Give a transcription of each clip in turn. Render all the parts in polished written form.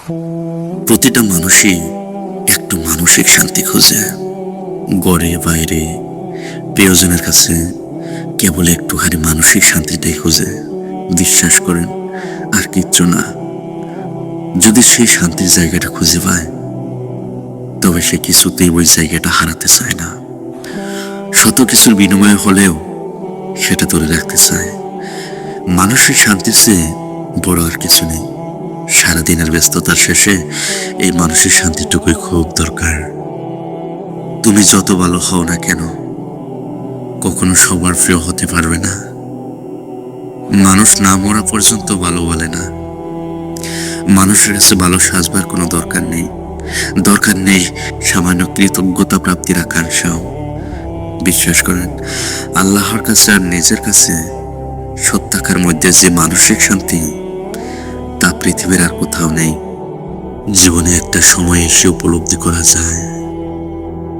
প্রতিটা মানুষই একটু মানসিক শান্তি খোঁজে, ঘরে বাইরে প্রিয়জনের কাছে কেবল একটুখানি মানসিক শান্তিটাই খোঁজে। বিশ্বাস করেন, আর কিচ্ছু না। যদি সেই শান্তির জায়গাটা খুঁজে পায়, তবে সে কিছুতেই ওই জায়গাটা হারাতে চায় না। শত কিছুর বিনিময়ে হলেও সেটা ধরে রাখতে চায়। মানসিক শান্তির চেয়ে বড় আর কিছু নেই। সারাদিনের ব্যস্ততার শেষে এই মানসিক শান্তিটুকুই খুব দরকার। তুমি যত ভালো হও না কেন, কখনো সবার প্রিয় হতে পারবে না। মানুষ না মরা পর্যন্ত ভালো বলে না। মানুষের কাছে ভালো সাজবার কোনো দরকার নেই। দরকার নেই সামান্য কৃতজ্ঞতা প্রাপ্তির আকাঙ্ক্ষাও। বিশ্বাস করেন, আল্লাহর কাছে আর নিজের কাছে সত্যাকার মধ্যে যে মানসিক শান্তি, তা পৃথিবীর আর কোথাও নেই। জীবনে একটা সময় এসে উপলব্ধি করা যায়,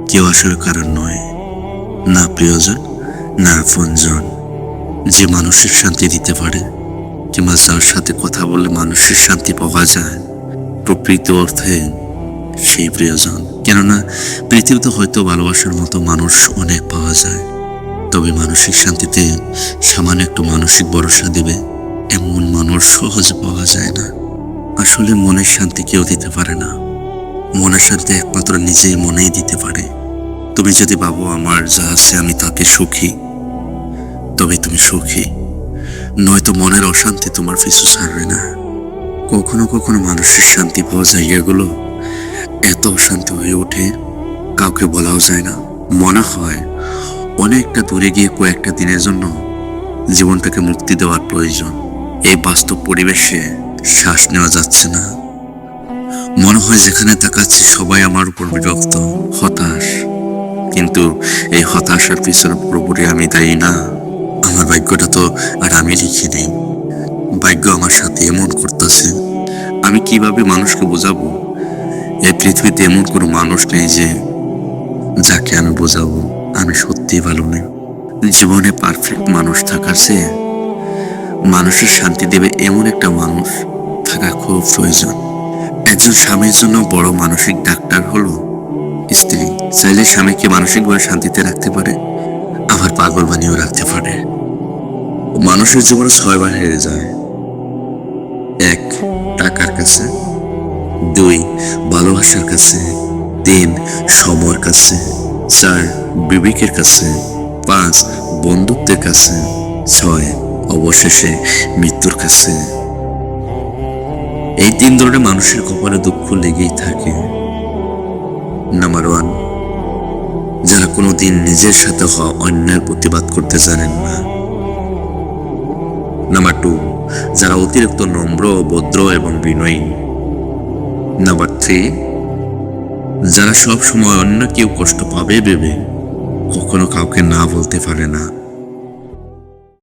কেউ আসলে কারণ নয়, না প্রিয়জন না আপনজন, যে মানসিক শান্তি দিতে পারে, কিংবা যার সাথে কথা বললে মানসিক শান্তি পাওয়া যায়, প্রকৃত অর্থে সেই প্রিয়জন। কেননা পৃথিবীতে হয়তো ভালোবাসার মতো মানুষ অনেক পাওয়া যায়, তবে মানসিক শান্তিতে সামান্য একটু মানসিক ভরসা দেবে এমন মানুষ সহজে পাওয়া যায় না। আসলে মনের শান্তি কেউ দিতে পারে না। মনের শান্তি একমাত্র নিজেই মনেই দিতে পারে। তুমি যদি ভাবো আমার যা আছে আমি তাকে সুখী, তবে তুমি সুখী, নয়তো মনের অশান্তি তোমার পিছু ছাড়বে না। কখনো কখনো মানসিক শান্তি পাওয়া জায়গাগুলো এত অশান্তি হয়ে ওঠে, কাউকে বলাও যায় না। মনে হয় অনেকটা দূরে গিয়ে কয়েকটা দিনের জন্য জীবনটাকে মুক্তি দেওয়ার প্রয়োজন। এই বাস্তব পরিবেশে শ্বাস নেওয়া যাচ্ছে না। মনে হয় যেখানে তাকাচ্ছি সবাই আমার উপর বিরক্ত, হতাশ। কিন্তু এই হতাশার পিছনে পুরোপুরি আমি দায়ী না। আমার ভাগ্যটা তো আর আমি লিখে নেই। ভাগ্য আমার সাথে এমন করতেছে। আমি কিভাবে মানুষকে বোঝাবো? এই পৃথিবীতে এমন কোনো মানুষ নেই যে যাকে আমি বোঝাবো আমি সত্যিই ভালো নেই। জীবনে পারফেক্ট মানুষ থাকার চেয়ে মানুষের শান্তি দেবে এমন একটা মানুষ থাকা খুব প্রয়োজন। একজন স্বামীর জন্য বড় মানসিক ডাক্তার হলো স্ত্রী। চাইলে স্বামীকে মানসিকভাবে শান্তিতে রাখতে পারে, আবার পাগল বানিয়েও রাখতে পারে। মানুষের জীবনে 6 বার হেরে যায়। 1, টাকার কাছে। 2, ভালোবাসার কাছে। 3, সময়ের কাছে। 4, বিবেকের কাছে। 5, বন্ধুত্বের কাছে। 6, অবশেষে মৃত্যুর কাছে। এই 3 ধরনের মানুষের কপালে দুঃখ লেগেই থাকে। নাম্বার 1, যারা কোনোদিন নিজের সাথে হওয়া অন্যায়ের প্রতিবাদ করতে জানেন না। নাম্বার 2, যারা অতিরিক্ত নম্র, ভদ্র এবং বিনয়ী। নাম্বার 3, যারা সব সময় অন্য কেউ কষ্ট পাবে ভেবে কখনো কাউকে না বলতে পারে না।